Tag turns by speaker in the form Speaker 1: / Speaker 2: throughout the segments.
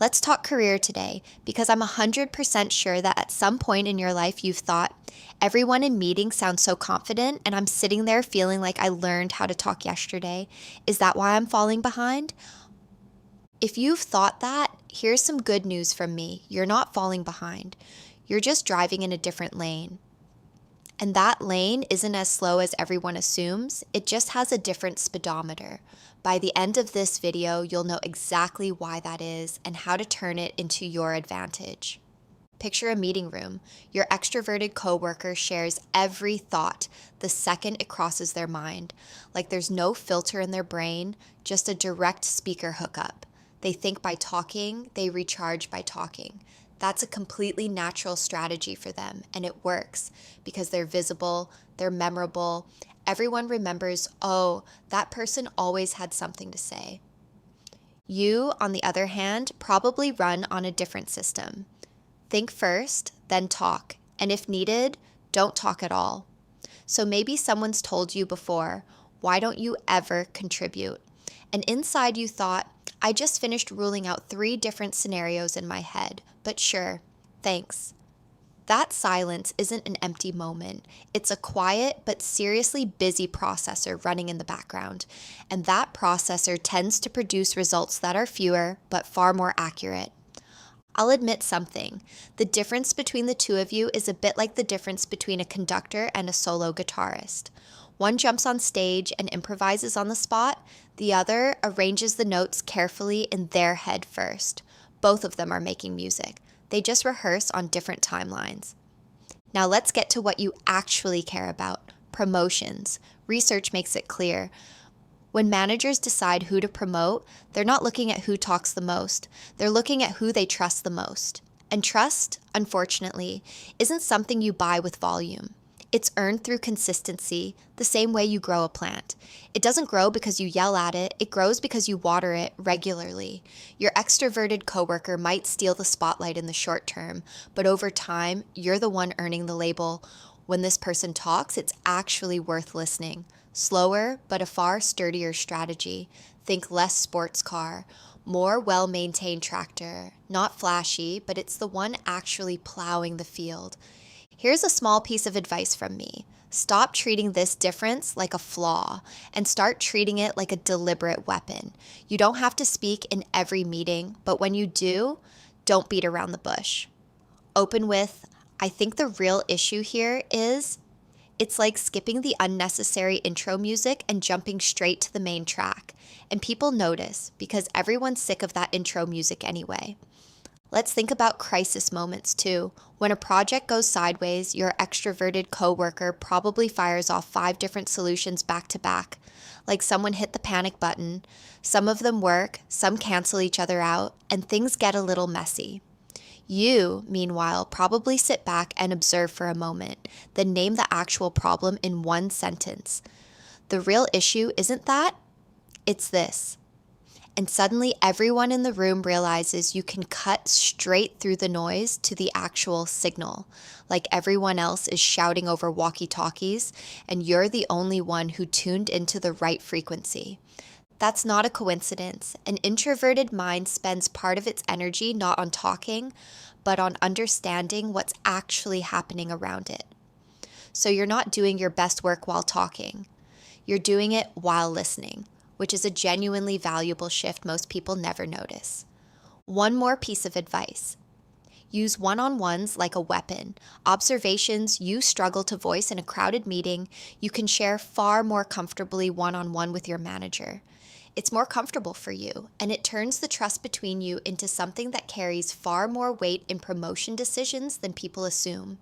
Speaker 1: Let's talk career today because I'm 100% sure that at some point in your life you've thought, everyone in meetings sounds so confident and I'm sitting there feeling like I learned how to talk yesterday. Is that why I'm falling behind? If you've thought that, here's some good news from me. You're not falling behind. You're just driving in a different lane. And that lane isn't as slow as everyone assumes. It just has a different speedometer. By the end of this video, you'll know exactly why that is and how to turn it into your advantage. Picture a meeting room. Your extroverted coworker shares every thought the second it crosses their mind. Like there's no filter in their brain, just a direct speaker hookup. They think by talking, they recharge by talking. That's a completely natural strategy for them, and it works because they're visible, they're memorable. Everyone remembers, oh, that person always had something to say. You, on the other hand, probably run on a different system. Think first, then talk, and if needed, don't talk at all. So maybe someone's told you before, why don't you ever contribute? And inside you thought, I just finished ruling out 3 different scenarios in my head, but sure, thanks. That silence isn't an empty moment. It's a quiet but seriously busy processor running in the background, and that processor tends to produce results that are fewer but far more accurate. I'll admit something. The difference between the two of you is a bit like the difference between a conductor and a solo guitarist. One jumps on stage and improvises on the spot. The other arranges the notes carefully in their head first. Both of them are making music. They just rehearse on different timelines. Now let's get to what you actually care about, promotions. Research makes it clear. When managers decide who to promote, they're not looking at who talks the most. They're looking at who they trust the most. And trust, unfortunately, isn't something you buy with volume. It's earned through consistency, the same way you grow a plant. It doesn't grow because you yell at it. It grows because you water it regularly. Your extroverted coworker might steal the spotlight in the short term, but over time, you're the one earning the label. When this person talks, it's actually worth listening. Slower, but a far sturdier strategy. Think less sports car, more well-maintained tractor. Not flashy, but it's the one actually plowing the field. Here's a small piece of advice from me. Stop treating this difference like a flaw and start treating it like a deliberate weapon. You don't have to speak in every meeting, but when you do, don't beat around the bush. Open with, I think the real issue here is, it's like skipping the unnecessary intro music and jumping straight to the main track. And people notice because everyone's sick of that intro music anyway. Let's think about crisis moments too. When a project goes sideways, your extroverted coworker probably fires off 5 different solutions back to back. Like someone hit the panic button, some of them work, some cancel each other out, and things get a little messy. You, meanwhile, probably sit back and observe for a moment, then name the actual problem in 1 sentence. The real issue isn't that, it's this. And suddenly everyone in the room realizes you can cut straight through the noise to the actual signal, like everyone else is shouting over walkie-talkies, and you're the only one who tuned into the right frequency. That's not a coincidence. An introverted mind spends part of its energy not on talking, but on understanding what's actually happening around it. So you're not doing your best work while talking. You're doing it while listening, which is a genuinely valuable shift most people never notice. One more piece of advice. Use one-on-ones like a weapon. Observations you struggle to voice in a crowded meeting, you can share far more comfortably one-on-one with your manager. It's more comfortable for you, and it turns the trust between you into something that carries far more weight in promotion decisions than people assume.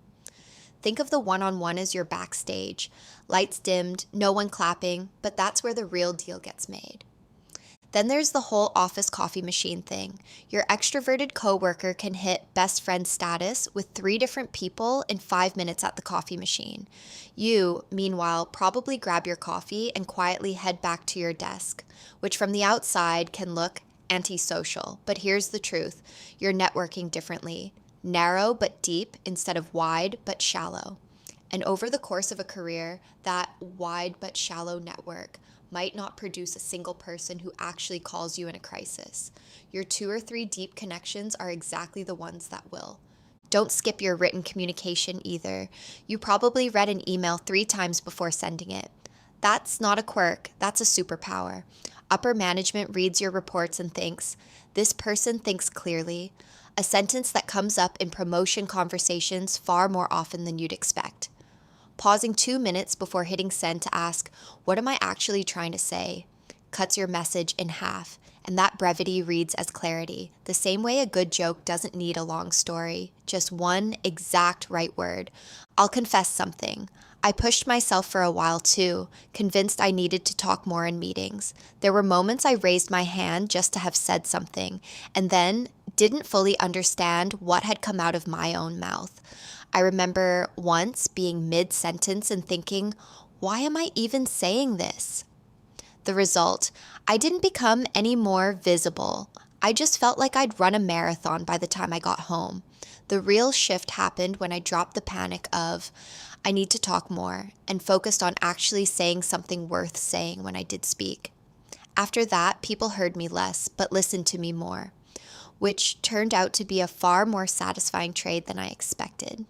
Speaker 1: Think of the one-on-one as your backstage. Lights dimmed, no one clapping, but that's where the real deal gets made. Then there's the whole office coffee machine thing. Your extroverted coworker can hit best friend status with 3 different people in 5 minutes at the coffee machine. You, meanwhile, probably grab your coffee and quietly head back to your desk, which from the outside can look antisocial. But here's the truth. You're networking differently. Narrow but deep instead of wide but shallow. And over the course of a career, that wide but shallow network might not produce a single person who actually calls you in a crisis. Your 2 or 3 deep connections are exactly the ones that will. Don't skip your written communication either. You probably read an email 3 times before sending it. That's not a quirk, that's a superpower. Upper management reads your reports and thinks, this person thinks clearly, a sentence that comes up in promotion conversations far more often than you'd expect. Pausing 2 minutes before hitting send to ask, what am I actually trying to say, cuts your message in half, and that brevity reads as clarity, the same way a good joke doesn't need a long story, just one exact right word. I'll confess something. I pushed myself for a while too, convinced I needed to talk more in meetings. There were moments I raised my hand just to have said something, and then didn't fully understand what had come out of my own mouth. I remember once being mid-sentence and thinking, why am I even saying this? The result, I didn't become any more visible. I just felt like I'd run a marathon by the time I got home. The real shift happened when I dropped the panic of, I need to talk more, and focused on actually saying something worth saying when I did speak. After that, people heard me less, but listened to me more, which turned out to be a far more satisfying trade than I expected.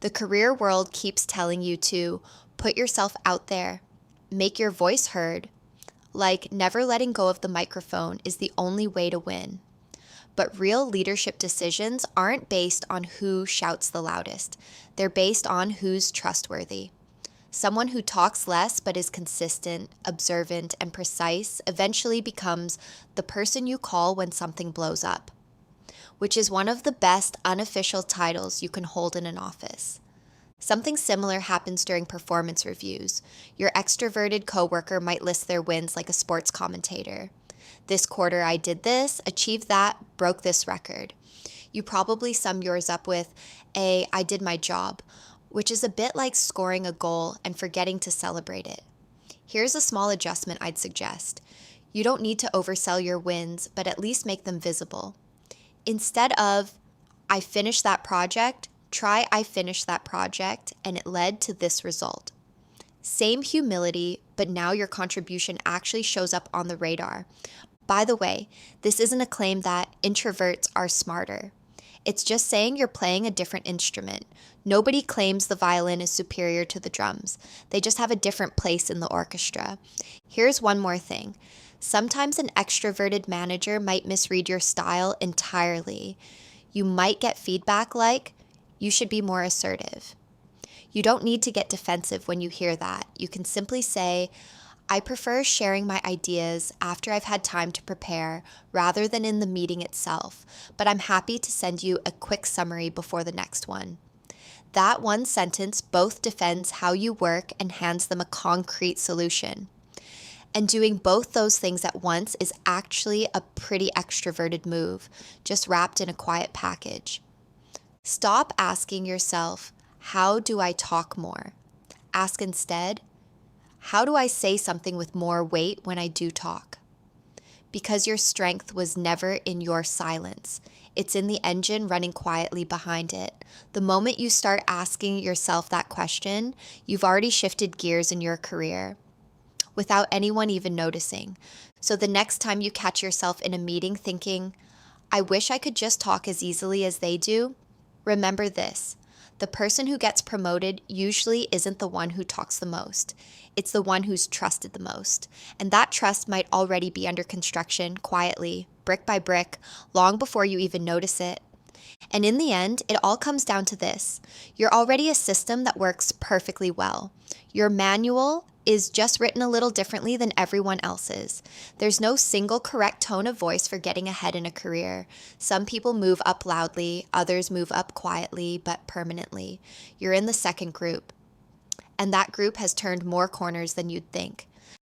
Speaker 1: The career world keeps telling you to put yourself out there, make your voice heard, like never letting go of the microphone is the only way to win. But real leadership decisions aren't based on who shouts the loudest. They're based on who's trustworthy. Someone who talks less but is consistent, observant, and precise eventually becomes the person you call when something blows up, which is one of the best unofficial titles you can hold in an office. Something similar happens during performance reviews. Your extroverted coworker might list their wins like a sports commentator. This quarter I did this, achieved that, broke this record. You probably sum yours up with I did my job, which is a bit like scoring a goal and forgetting to celebrate it. Here's a small adjustment I'd suggest. You don't need to oversell your wins, but at least make them visible. Instead of, I finished that project, try I finished that project and it led to this result. Same humility, but now your contribution actually shows up on the radar. By the way, this isn't a claim that introverts are smarter. It's just saying you're playing a different instrument. Nobody claims the violin is superior to the drums. They just have a different place in the orchestra. Here's one more thing. Sometimes an extroverted manager might misread your style entirely. You might get feedback like, you should be more assertive. You don't need to get defensive when you hear that. You can simply say, I prefer sharing my ideas after I've had time to prepare rather than in the meeting itself, but I'm happy to send you a quick summary before the next one. That one sentence both defends how you work and hands them a concrete solution. And doing both those things at once is actually a pretty extroverted move, just wrapped in a quiet package. Stop asking yourself, how do I talk more? Ask instead, how do I say something with more weight when I do talk? Because your strength was never in your silence. It's in the engine running quietly behind it. The moment you start asking yourself that question, you've already shifted gears in your career without anyone even noticing. So the next time you catch yourself in a meeting thinking, I wish I could just talk as easily as they do, remember this. The person who gets promoted usually isn't the one who talks the most. It's the one who's trusted the most. And that trust might already be under construction quietly, brick by brick, long before you even notice it. And in the end, it all comes down to this. You're already a system that works perfectly well. Your manual is just written a little differently than everyone else's. There's no single correct tone of voice for getting ahead in a career. Some people move up loudly, others move up quietly, but permanently. You're in the second group. And that group has turned more corners than you'd think.